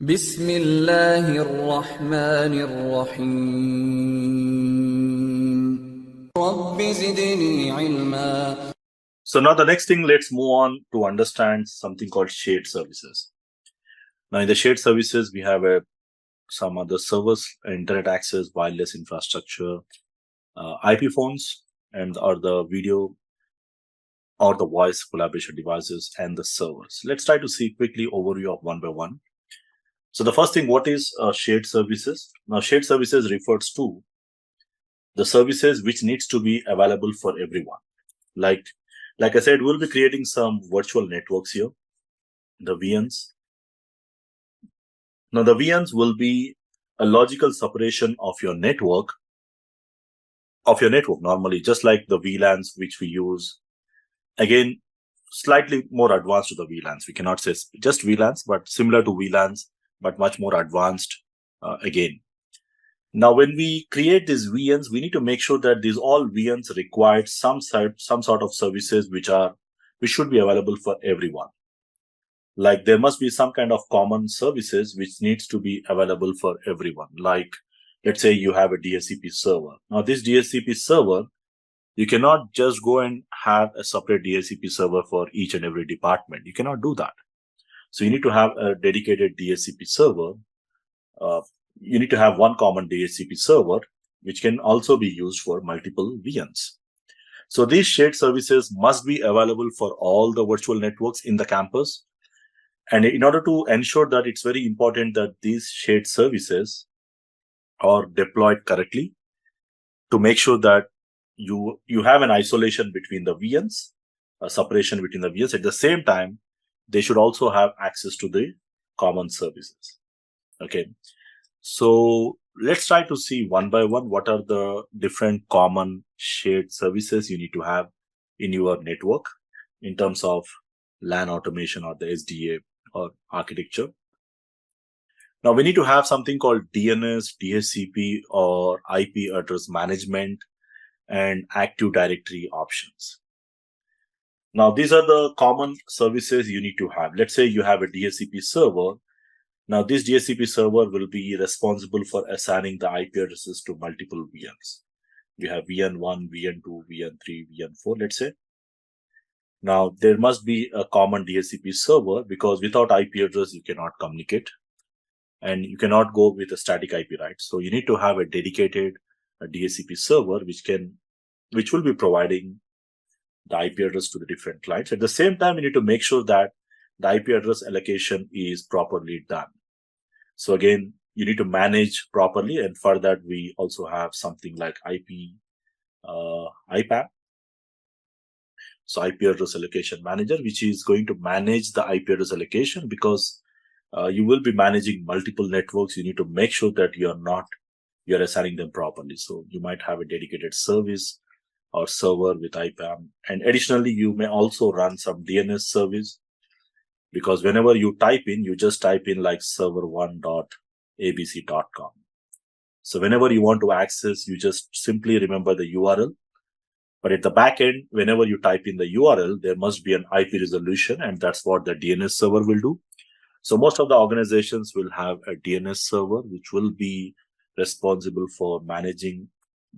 بسم الله الرحمن الرحيم رب زدني علما. So now the next thing, let's move on to understand something called shared services. Now in the shared services, we have some other servers, internet access, wireless infrastructure, IP phones, and or the video or the voice collaboration devices and the servers. Let's try to see quickly overview of one by one. So the first thing, what is shared services? Now shared services refers to the services which needs to be available for everyone. Like I said, we'll be creating some virtual networks here, the VNs. Now the VNs will be a logical separation of your network normally, just like the VLANs which we use. Again, slightly more advanced to the VLANs. We cannot say just VLANs, but similar to VLANs, but much more advanced again. Now, when we create these VNs, we need to make sure that these all VNs require some sort of services which should be available for everyone. Like there must be some kind of common services which needs to be available for everyone. Like let's say you have a DHCP server. Now this DHCP server, you cannot just go and have a separate DHCP server for each and every department. You cannot do that. So you need to have a dedicated DHCP server. You need to have one common DHCP server, which can also be used for multiple VNs. So these shared services must be available for all the virtual networks in the campus. And in order to ensure that, it's very important that these shared services are deployed correctly to make sure that you have an isolation between the VNs, a separation between the VNs. At the same time, they should also have access to the common services. Okay. So let's try to see one by one what are the different common shared services you need to have in your network in terms of LAN automation or the SDA or architecture. Now we need to have something called DNS, DHCP or IP address management and Active Directory options. Now these are the common services you need to have. Let's say you have a DHCP server. Now this DHCP server will be responsible for assigning the IP addresses to multiple VNs. You have VN1, VN2, VN3, VN4, let's say. Now there must be a common DHCP server because without IP address, you cannot communicate and you cannot go with a static IP, right? So you need to have a dedicated DHCP server which will be providing the IP address to the different clients. At the same time, you need to make sure that the IP address allocation is properly done. So again, you need to manage properly, and for that we also have something like IPAM. So IP address allocation manager, which is going to manage the IP address allocation because you will be managing multiple networks. You need to make sure that you're assigning them properly. So you might have a dedicated service or server with IPAM. And additionally, you may also run some DNS service because whenever you type in, you just type in like server1.abc.com. So whenever you want to access, you just simply remember the URL. But at the back end, whenever you type in the URL, there must be an IP resolution, and that's what the DNS server will do. So most of the organizations will have a DNS server, which will be responsible for managing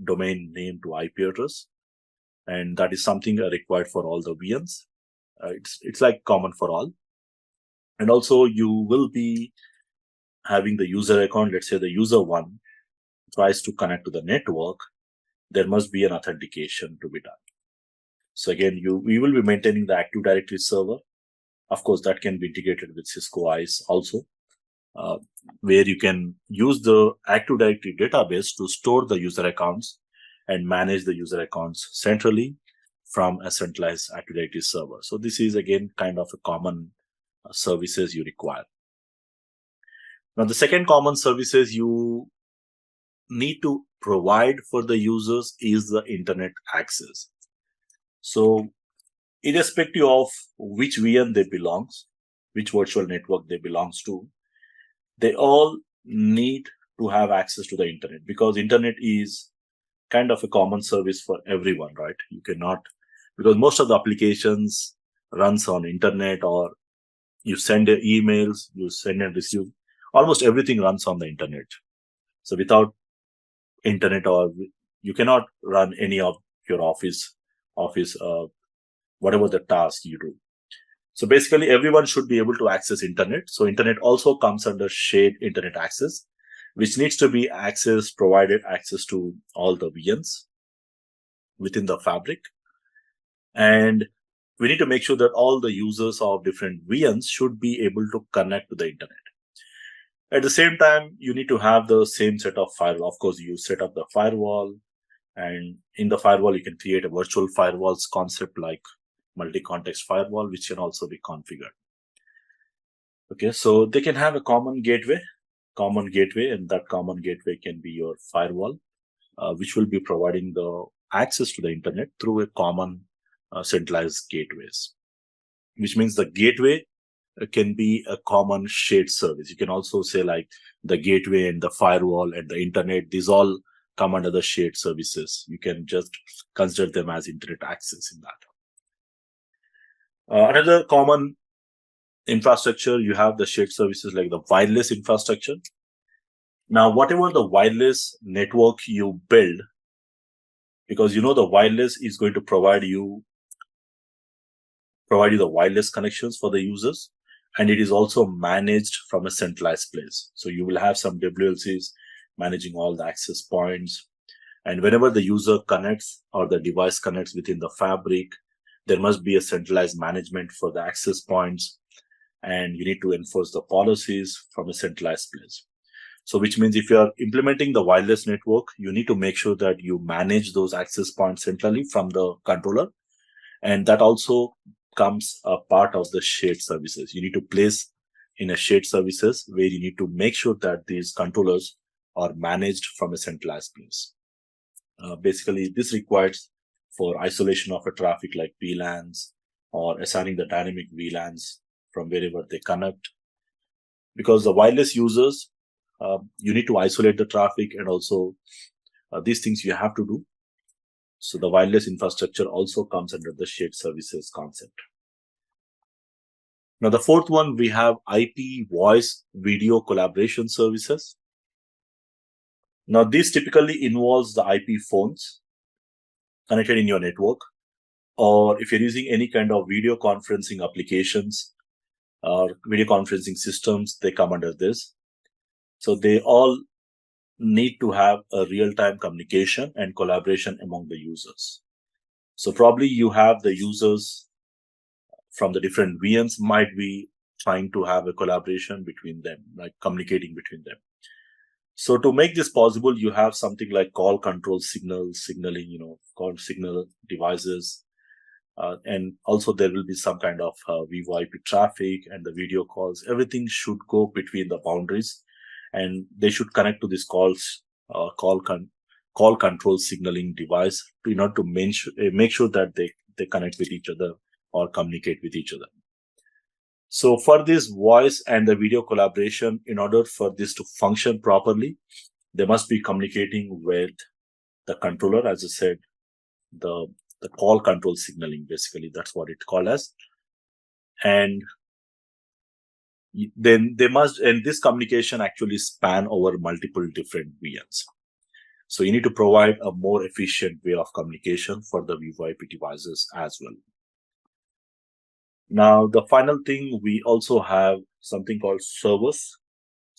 domain name to IP address. And that is something required for all the VNs. It's like common for all. And also you will be having the user account. Let's say the user one tries to connect to the network. There must be an authentication to be done. So again, we will be maintaining the Active Directory server. Of course, that can be integrated with Cisco ISE also, where you can use the Active Directory database to store the user accounts and manage the user accounts centrally from a centralized Active Directory server. So this is again kind of a common services you require. Now the second common services you need to provide for the users is the internet access. So irrespective of which VN they belongs, which virtual network they belongs to, they all need to have access to the internet because internet is kind of a common service for everyone, right? You cannot, because most of the applications runs on internet, or you send emails, you send and receive almost everything runs on the internet. So without internet, or you cannot run any of your office whatever the task you do. So basically everyone should be able to access internet. So internet also comes under shared internet access, which needs to be provided access to all the VNs within the fabric. And we need to make sure that all the users of different VNs should be able to connect to the internet. At the same time, you need to have the same set of firewall. Of course, you set up the firewall, and in the firewall, you can create a virtual firewalls concept like multi-context firewall, which can also be configured. Okay, so they can have a common gateway, and that common gateway can be your firewall, which will be providing the access to the internet through a common centralized gateways, which means the gateway can be a common shared service. You can also say like the gateway and the firewall and the internet, these all come under the shared services. You can just consider them as internet access in that. Another common infrastructure, you have the shared services like the wireless infrastructure. Now, whatever the wireless network you build, because the wireless is going to provide you the wireless connections for the users, and it is also managed from a centralized place. So you will have some WLCs managing all the access points. And whenever the user connects or the device connects within the fabric, there must be a centralized management for the access points. And you need to enforce the policies from a centralized place. So which means if you are implementing the wireless network, you need to make sure that you manage those access points centrally from the controller. And that also comes a part of the shared services. You need to place in a shared services where you need to make sure that these controllers are managed from a centralized place. Basically, this requires for isolation of a traffic like VLANs, or assigning the dynamic VLANs from wherever they connect. Because the wireless users, you need to isolate the traffic, and also these things you have to do. So the wireless infrastructure also comes under the shared services concept. Now, the fourth one, we have IP voice video collaboration services. Now, this typically involves the IP phones connected in your network, or if you're using any kind of video conferencing applications or video conferencing systems, they come under this. So they all need to have a real-time communication and collaboration among the users. So probably you have the users from the different VMs might be trying to have a collaboration between them, like communicating between them. So to make this possible, you have something like call control signaling, call signal devices. And also there will be some kind of VoIP traffic, and the video calls. Everything should go between the boundaries, and they should connect to this call control signaling device in order to make sure that they connect with each other or communicate with each other. So for this voice and the video collaboration, in order for this to function properly, they must be communicating with the controller, as I said, the call control signaling, basically, that's what it's called as. And then and this communication actually span over multiple different VMs. So you need to provide a more efficient way of communication for the VoIP devices as well. Now, the final thing, we also have something called servers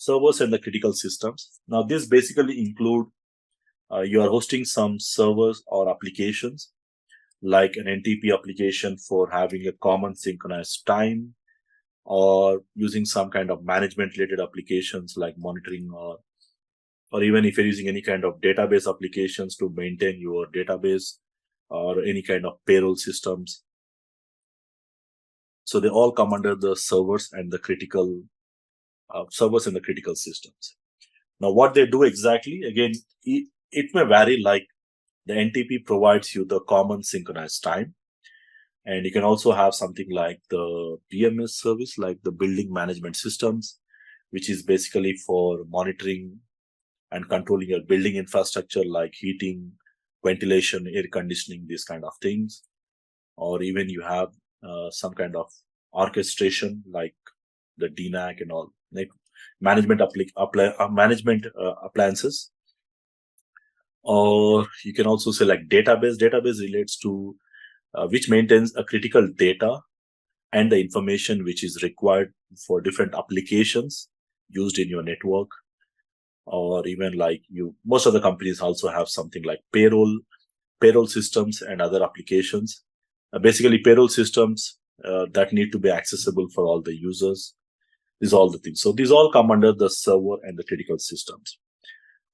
and the critical systems. Now, this basically include you are hosting some servers or applications like an NTP application for having a common synchronized time, or using some kind of management related applications like monitoring, or even if you're using any kind of database applications to maintain your database, or any kind of payroll systems. So they all come under the servers and the critical systems. Now, what they do exactly, again, it may vary. Like the NTP provides you the common synchronized time, and you can also have something like the BMS service, like the building management systems, which is basically for monitoring and controlling your building infrastructure like heating, ventilation, air conditioning, these kind of things. Or even you have some kind of orchestration like the DNAC and all. management appliances. Or you can also select database. Database relates to which maintains a critical data and the information which is required for different applications used in your network. Or even like most of the companies also have something like payroll systems and other applications. Basically payroll systems that need to be accessible for all the users. These are all the things. So these all come under the server and the critical systems.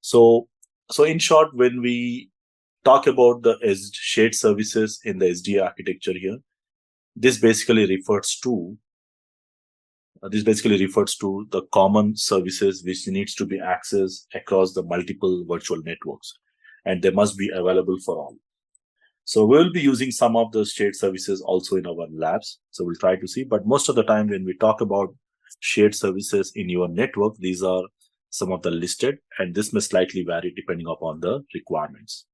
So in short, when we talk about the shared services in the SDA architecture here, this basically refers to the common services which needs to be accessed across the multiple virtual networks, and they must be available for all. So we'll be using some of those shared services also in our labs. So we'll try to see, but most of the time when we talk about shared services in your network, these are some of the listed, and this may slightly vary depending upon the requirements.